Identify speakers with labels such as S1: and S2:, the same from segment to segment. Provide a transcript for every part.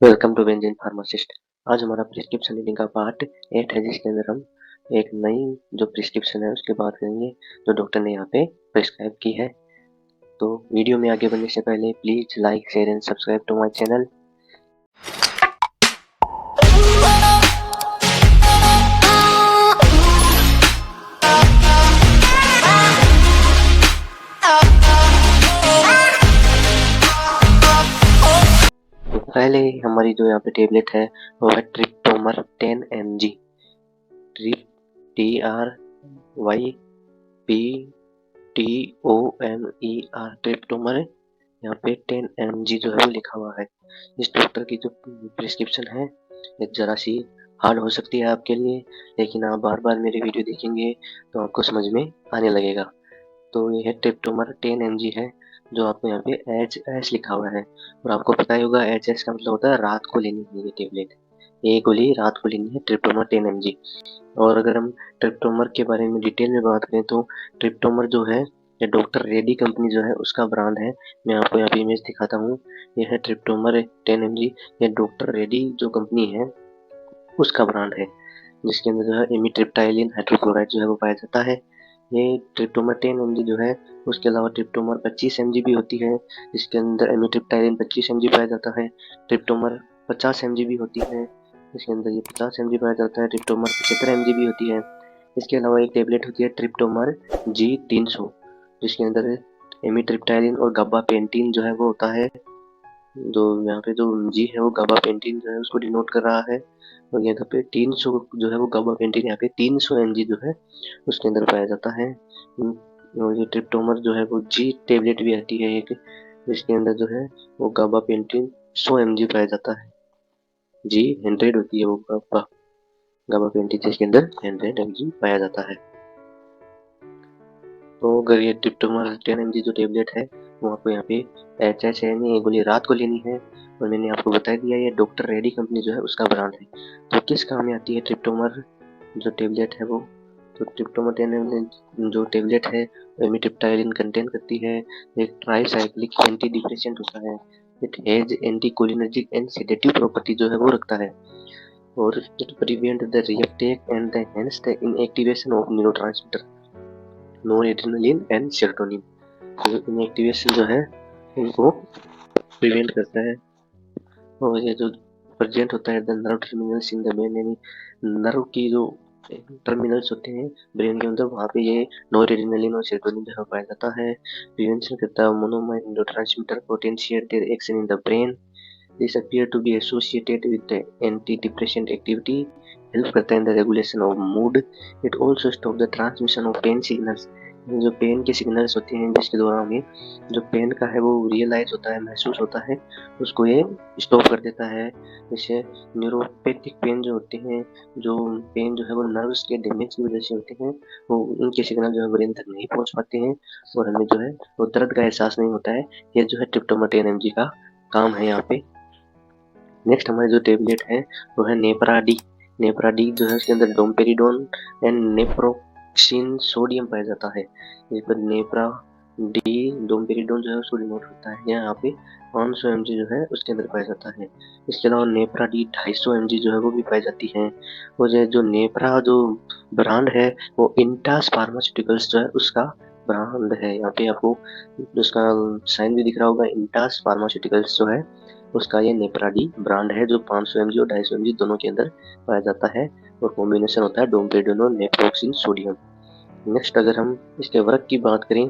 S1: Welcome to benzene pharmacist. आज हमारा prescription reading का पार्ट 8 है, जिसके अंदर हम एक नई जो प्रिस्क्रिप्शन है उसकी बात करेंगे जो डॉक्टर ने यहाँ पे प्रिस्क्राइब की है। तो वीडियो में आगे बढ़ने से पहले please like share and subscribe to my channel. तो पहले हमारी जो यहाँ पे टेबलेट है वो है ट्रिप्टोमर 10 mg। ट्रिप TRYPTOMER ट्रिप्टोमर यहाँ पे 10 mg जो है वो लिखा हुआ है। इस डॉक्टर की जो प्रिस्क्रिप्शन है ये जरा सी हार्ड हो सकती है आपके लिए, लेकिन आप बार बार मेरी वीडियो देखेंगे तो आपको समझ में आने लगेगा। तो ये है ट्रिप्टोमर 10 mg है, जो आपको यहाँ पे एच लिखा हुआ है। और आपको पता ही होगा एच का मतलब होता है रात को लेनी है ये टेबलेट। ये गोली रात को लेनी है, ट्रिप्टोमर 10 mg। और अगर हम ट्रिप्टोमर के बारे में डिटेल में बात करें तो ट्रिप्टोमर जो है ये डॉक्टर रेड्डी कंपनी जो है उसका ब्रांड है। मैं आपको यहाँ पे इमेज दिखाता हूँ। ये है ट्रिप्टोमर 10 mg। ये डॉक्टर रेड्डी जो कंपनी है उसका ब्रांड है, जिसके अंदर जो है इमिट्रिप्टाइलिन हाइड्रोक्लोराइड जो है वो पाया जाता है। ये ट्रिप्टोमर 10 mg जो है, उसके अलावा ट्रिप्टोमर 25 mg भी होती है, जिसके अंदर इमिट्रिप्टाइलिन 25 mg पाया जाता है। ट्रिप्टोमर 50 mg भी होती है, इसके अंदर ये 50 mg पाया जाता है। ट्रिप्टोमर 75 mg भी होती है। इसके अलावा एक टेबलेट होती है ट्रिप्टोमर G300, जिसके अंदर इमिट्रिप्टाइलिन और गाबापेंटिन जो है वो होता है। जो यहाँ पे जो जी है वो गाबापेंटिन जो है उसको डिनोट कर रहा है। और यहाँ पे 300 जो है वो गाबापेंटिन यहाँ पे 300 mg जो है उसके अंदर पाया जाता है। और ये ट्रिप्टोमर जो है वो जी टेबलेट भी आती है एक, जिसके अंदर जो है वो गाबापेंटिन 100 mg पाया जाता है। G100 होती है वो गाबापेंटिन जिसके अंदर 100 mg पाया जाता है। तो अगर ये ट्रिप्टोमर 10 mg जो टेबलेट है वो आपको यहाँ पे एच है नहीं, ये गोली रात को लेनी है। और मैंने आपको बता दिया ये डॉक्टर रेड्डी कंपनी जो है उसका ब्रांड है। तो किस काम में आती है ट्रिप्टोमर जो टेबलेट है वो? तो ट्रिप्टोमर 10 mg जो टेबलेट है इमिट्रिप्टाइलिन कंटेन करती है। एक ट्राइसाइक्लिक एंटी डिप्रेसेंट होता है। It has anti cholinergic and sedative property जो है वो रखता है। और it prevent the reuptake and the hence the inactivation of neurotransmitter noradrenaline and serotonin. जो इनएक्टिवेशन जो है उनको प्रिवेंट करता है। और ये जो प्रेजेंट होता है the nerve terminals in the brain, यानी नर्व की जो टर्मिनल्स होते हैं ब्रेन के अंदर, वहाँ पे ये नॉरएड्रेनालिन और सेरोटोनिन जो है पाया जाता है। प्रिवेंशन करता है monoamine neurotransmitter potentiate their action in the brain. This appear to be associated with the antidepressant activity, help करता है in the regulation of mood. It also stop the transmission of pain signals. जो pain के signals होते हैं जिसके दौरान हमें जो पेन का है वो रियलाइज होता है, महसूस होता है, उसको ये स्टॉप कर देता है। जैसे न्यूरोपैथिक पेन जो होते हैं, जो पेन जो है वो नर्व्स के डैमेज की वजह से होते हैं, वो उनके सिग्नल जो है ब्रेन तक नहीं पहुंच पाते हैं और हमें जो है वो दर्द का एहसास नहीं होता है। ये जो है ट्रिप्टोमर 10 mg का काम है यहाँ पे। नेक्स्ट हमारी जो टेबलेट है वो है नेपराडी। नेपराडी जो है उसके अंदर डोम्पेरिडोन एंड नेप्रोक्सिन सोडियम पाया जाता है। इस पर नेपरा डी डोम्पेरिडोन जो है उसको डिनोट होता है। यहाँ पे 500 mg जो है उसके अंदर पाया जाता है। इसके अलावा नेपरा डी 250 mg जो है वो भी पाई जाती है। और जो नेपरा जो ब्रांड है वो इंटास फार्मास्यूटिकल्स जो है उसका ब्रांड है। यहाँ पे आपको उसका साइन भी दिख रहा होगा, इंटास फार्मास्यूटिकल्स जो है उसका ये नेपराडी ब्रांड है, जो 500 mg और 250 mg दोनों के अंदर पाया जाता है। और कॉम्बिनेशन होता है डोम्पेरिडोन और नेप्रोक्सिन सोडियम। नेक्स्ट अगर हम इसके वर्क की बात करें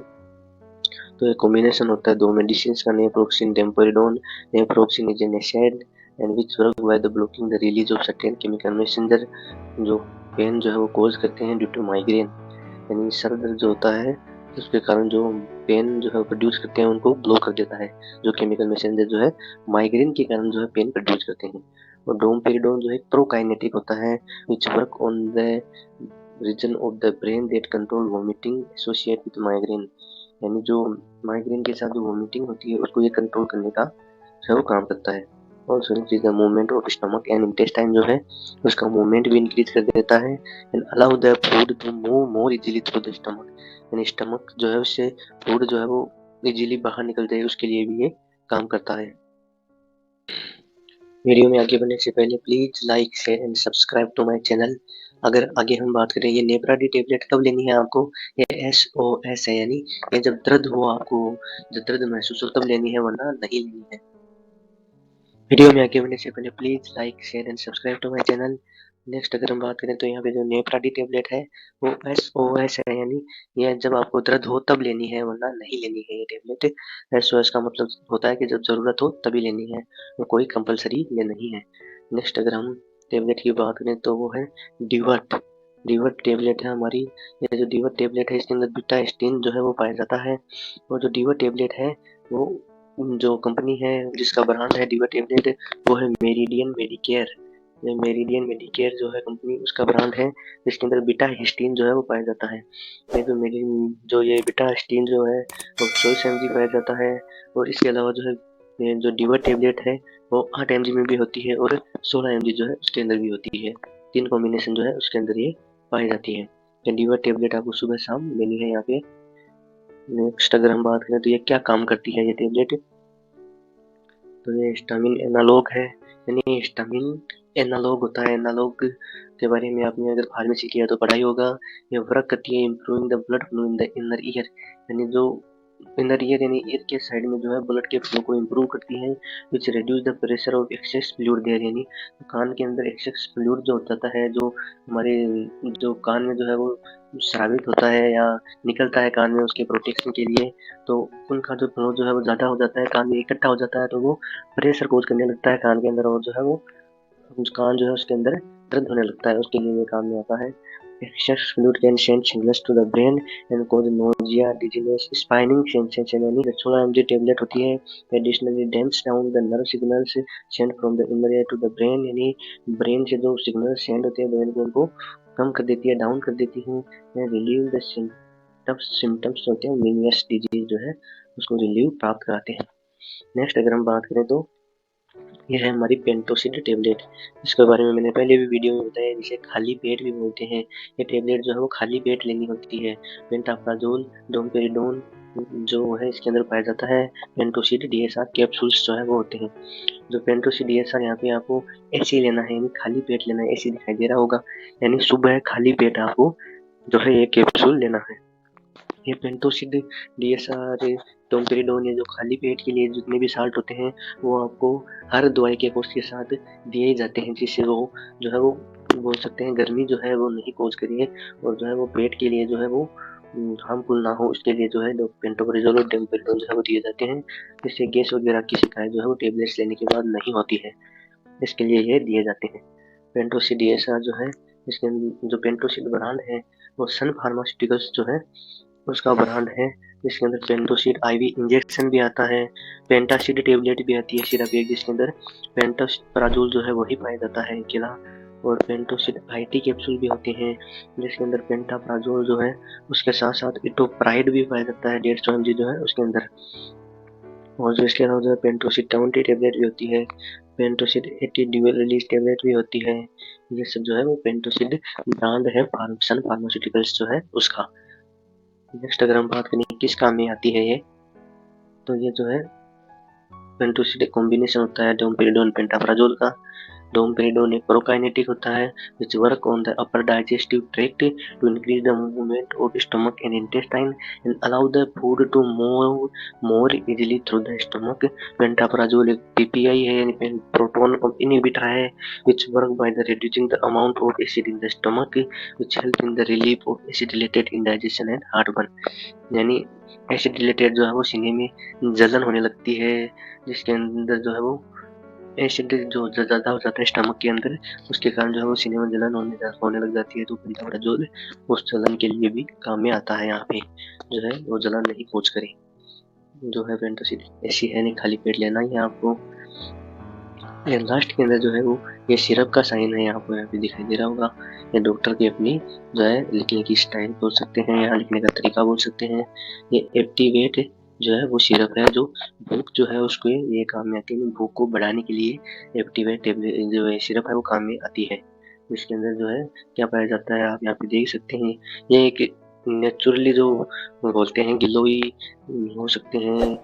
S1: तो ये कॉम्बिनेशन होता है दो मेडिसिन का, नेप्रोक्सिन टेम्पोरिडोन। Naproxen is an acid and which work by the blocking the release of certain chemical messenger, जो पेन जो है वो कॉज करते हैं ड्यू टू माइग्रेन, यानी सर दर्द जो होता है उसके कारण जो पेन जो है प्रोड्यूस करते हैं उनको ब्लॉक कर देता है। जो केमिकल मैसेंजर जो है माइग्रेन के कारण जो है पेन प्रोड्यूस करते हैं। और डोमपेरिडोन जो है प्रोकाइनेटिक होता है, which work on the region of the brain that control vomiting associate with migraine, यानी जो माइग्रेन के साथ जो वोमिटिंग होती है उसको ये कंट्रोल करने का जो है वो काम करता है। और the movement of stomach and intestine जो है उसका मूवमेंट भी इंक्रीज कर देता है and allow the food to move more easily through the stomach, यानी स्टमक जो है उससे फूड जो है वो इजीली बाहर निकल जाए उसके लिए भी ये काम करता है। वीडियो में आगे बढ़ने से पहले please like share and subscribe to my channel. अगर आगे हम बात करें ये नेपरा-डी टेबलेट कब लेनी है आपको, ये SOS है, यानी ये जब दर्द हो, आपको जब दर्द महसूस हो तब लेनी है, वरना नहीं लेनी है। वीडियो में आगे बढ़ने से पहले please like share and subscribe to my channel. Next अगर हम बात करें तो यहाँ पे जो नेपरा-डी टेबलेट है वो SOS है, यानी ये जब आपको दर्द हो तब लेनी है, वरना नहीं लेनी है ये टेबलेट। SOS का मतलब होता है कि जब जरूरत हो तभी लेनी है, वो कोई कंपलसरी ये नहीं है। नेक्स्ट अगर हम टेबलेट की बात करें तो वो है डिवर्ट। डिवर्ट टेबलेट है हमारी। ये जो डिवर्ट टेबलेट है इसके अंदर बीटा स्टीन जो है वो पाया जाता है। और जो डिवर्ट टेबलेट है वो जो कंपनी है जिसका ब्रांड है डिवर्ट टेबलेट, वो है मेरिडियन मेडिकेयर। ये मेरिडियन मेडिकेयर जो है कंपनी, उसका ब्रांड है, जिसके अंदर बीटा हिस्टीन जो है वो पाया जाता है। ये जो मेरी जो ये बीटा हिस्टीन जो है वो 24 mg पाया जाता है। और इसके अलावा जो है ये जो डिवर्ट टेबलेट है वो 8 mg में भी होती है और 16 mg जो है उसके अंदर भी होती है। 3 कॉम्बिनेशन जो है उसके अंदर ये पाई जाती है। ये डिवर्ट टेबलेट आपको सुबह शाम लेनी है यहाँ पे। नेक्स्ट अगर हम बात करें तो ये क्या काम करती है ये टेबलेट, तो ये हिस्टामिन एनालॉग है, यानी हिस्टामिन एनालॉग होता है। एनालॉग के बारे में आपने अगर फार्मेसी किया तो पढ़ाई होगा। ये वर्क करती है improving the blood flow in the inner ear, यानी जो इनर ईयर यानी ईयर के साइड में जो है ब्लड के फ्लो को इम्प्रूव करती है। Which reduce the pressure of excess fluid there, यानी कान के अंदर एक्सेस फ्लूइड जो हो जाता है, जो हमारे जो कान में जो है वो स्रावित होता है या निकलता है कान में उसके प्रोटेक्शन के लिए, तो उनका जो फ्लो जो है वो ज़्यादा हो जाता है, कान में इकट्ठा हो जाता है, तो वो प्रेशर कोज करने लगता है कान के अंदर, और जो है वो कान जो है उसके अंदर दर्द होने लगता है, उसके लिए ये काम में आता है। Excess fluid can send signals to the brain and cause nausea, dizziness, spinning sensation, यानी 16 mg टेबलेट होती है। Additionally damps down the nerve signals sent from the inner ear to the brain, यानी ब्रेन से जो signal send होते हैं brain को उनको कम कर देती है, डाउन कर देती है। रिलीव द सिम्टम्स होते हैं मीनियस डिजीज जो है उसको रिलीव प्राप्त कराते हैं। नेक्स्ट अगर हम बात करें तो ये है हमारी पेंटोसिड टेबलेट। इसके बारे में मैंने पहले भी वीडियो में बताया, जिसे खाली पेट भी बोलते हैं। ये टेबलेट जो है वो खाली पेट लेनी होती है। पेंटाप्राजोल, डोमपेरिडोन जो है इसके अंदर पाया जाता है। पेंटोसिड DSR कैप्सूल्स जो है वो होते हैं। जो पेंटोसिड DSR यहाँ पे आपको ऐसे ही लेना है, यानी खाली पेट लेना है, ऐसे दिखाई दे रहा होगा, यानी सुबह खाली पेट आपको जो है ये कैप्सूल लेना है। ये पेंटोसिड DSR डोमपेरिडोन, ये जो खाली पेट के लिए जितने भी साल्ट होते हैं वो आपको हर दवाई के कोर्स के साथ दिए जाते हैं, जिससे वो जो है वो बोल सकते हैं गर्मी जो है वो नहीं कोज करिए, और जो है वो पेट के लिए जो है वो हार्मफुल ना हो, इसके लिए जो है पेंटोप्राजोल और डोमपेरिडोन जो है वो दिए जाते हैं, जिससे गैस वगैरह की शिकायत जो है वो टेबलेट्स लेने के बाद नहीं होती है, इसके लिए ये दिए जाते हैं। पेंटोसिड DSR जो है इसके जो पेंटोसिड ब्रांड है वो सन फार्मास्यूटिकल्स जो है उसका ब्रांड है, जिसके अंदर पेंटोसिड IV इंजेक्शन भी आता है। पेंटासिड टेबलेट भी आती है सिरप एक, जिसके अंदर पेंटाप्राजोल जो है वही पाया जाता है अकेला। और पेंटोसिड IT कैप्सूल भी होते हैं, जिसके अंदर पेंटाप्राजोल जो है उसके साथ साथ इटोप्राइड भी पाया जाता है 150 mg जो है उसके अंदर। और जो इसके अलावा जो है पेंटोसिड 20 टेबलेट भी होती है। पेंटोसिड 80 ड्यूअल रिलीज टेबलेट भी होती है। ये सब जो है वो पेंटोसिड ब्रांड है सन फार्मास्यूटिकल्स जो है उसका। नेक्स्ट अगर हम बात करें किस काम में आती है ये, तो ये जो है पेंटोसिड कॉम्बिनेशन होता है डोमपेरिडोन पेंटाप्राजोल का। डोमपेरिडोन एक प्रोकाइनेटिक होता है which work on the upper digestive tract to increase the movement of stomach and intestine and allow the food to move more easily through the stomach. Pantoprazole एक PPI है, यानी proton pump inhibitor है, which work by the reducing the amount of acid in the stomach, which help in the relief of acid related indigestion and heartburn, यानी acid related जो है वो सीने में जलन होने लगती है, जिसके अंदर जो है वो एसिड जो ज़्यादा हो जाता है स्टमक के अंदर, उसके कारण जो है वो सीने में जलन होने लग जाती है, तो पेंटाप्राजोल उस जलन के लिए भी काम में आता है। यहाँ पे जो है वो जलन नहीं पहुँच करे, जो है पेंटोसिड ऐसी है नहीं खाली पेट लेना ही है आपको। लास्ट के अंदर जो है वो ये सिरप का साइन है, आपको यहाँ पे दिखाई दे रहा होगा। ये डॉक्टर की अपनी जो है लिखने की स्टाइल बोल सकते हैं, यहाँ लिखने का तरीका बोल सकते हैं। ये एक्टिवेट जो है वो सिरप है, जो भूख जो है उसको ये काम में आती है, भूख को बढ़ाने के लिए एक्टिवेट टेबलेट जो है सिरप है वो काम में आती है। इसके अंदर जो है क्या पाया जाता है आप यहाँ पे देख सकते हैं। ये एक नेचुरली जो बोलते हैं गिलोई हो सकते हैं,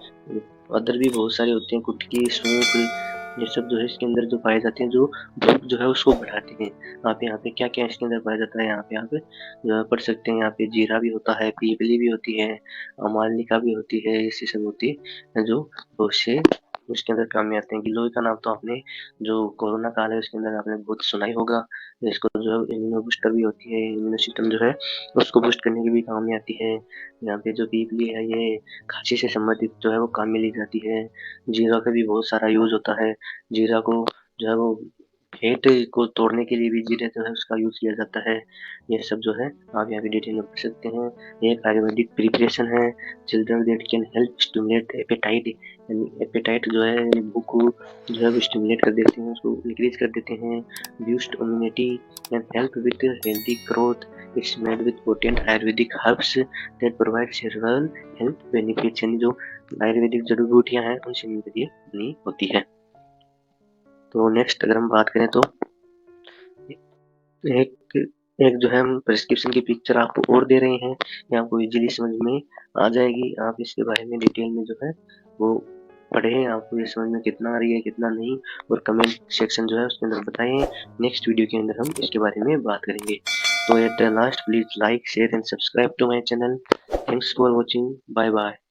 S1: अदर भी बहुत सारे होते हैं, कुटकी, सूंफ, ये सब जो है इसके अंदर जो पाए जाते हैं, जो भूख जो है उसको बढ़ाते हैं। आप यहाँ पे क्या-क्या इसके अंदर पाया जाता है, यहाँ पे आप पढ़ सकते हैं। यहाँ पे जीरा भी होता है, पीपली भी होती है, अमालिका भी होती है, ऐसी सब होती है जो बहुत से उसके अंदर काम में आते हैं। गिलोय का नाम तो आपने जो कोरोना काल है उसके अंदर आपने बहुत सुना ही होगा। इसको जो है इम्यूनो बूस्टर भी होती है, इम्यूनो सिस्टम जो है उसको बूस्ट करने के भी काम में आती है। यहाँ पे जो पीपली है ये खांसी से संबंधित जो है वो काम में ली जाती है। जीरा का भी बहुत सारा यूज होता है। जीरा को जो है वो फेट को तोड़ने के लिए भी जीरा जो है उसका यूज किया जाता है। ये सब जो है आप यहाँ पे डिटेल में पढ़ सकते हैं। ये एक आयुर्वेदिक प्रिपरेशन है। Children that can help stimulate appetite, यानी एपेटाइट जो है भूख को जो है वो स्टिमुलेट कर देते हैं, उसको इंक्रीज कर देते हैं। Boost immunity and help with healthy growth. It's made with potent Ayurvedic herbs that provide several health benefits, यानी जो आयुर्वेदिक जड़ी बूटियां हैं उनसे मिलकर ये बनी होती है। तो नेक्स्ट अगर हम बात करें तो एक एक जो है हम प्रिस्क्रिप्शन की पिक्चर आपको और दे रहे हैं, ये आपको इजीली समझ में आ जाएगी। आप इसके बारे में डिटेल में जो है वो पढ़ें, आपको ये समझ में कितना आ रही है कितना नहीं, और कमेंट सेक्शन जो है उसके अंदर बताएं। नेक्स्ट वीडियो के अंदर हम इसके बारे में बात करेंगे। तो at the last please like share and subscribe to my channel. Thanks for watching, bye bye.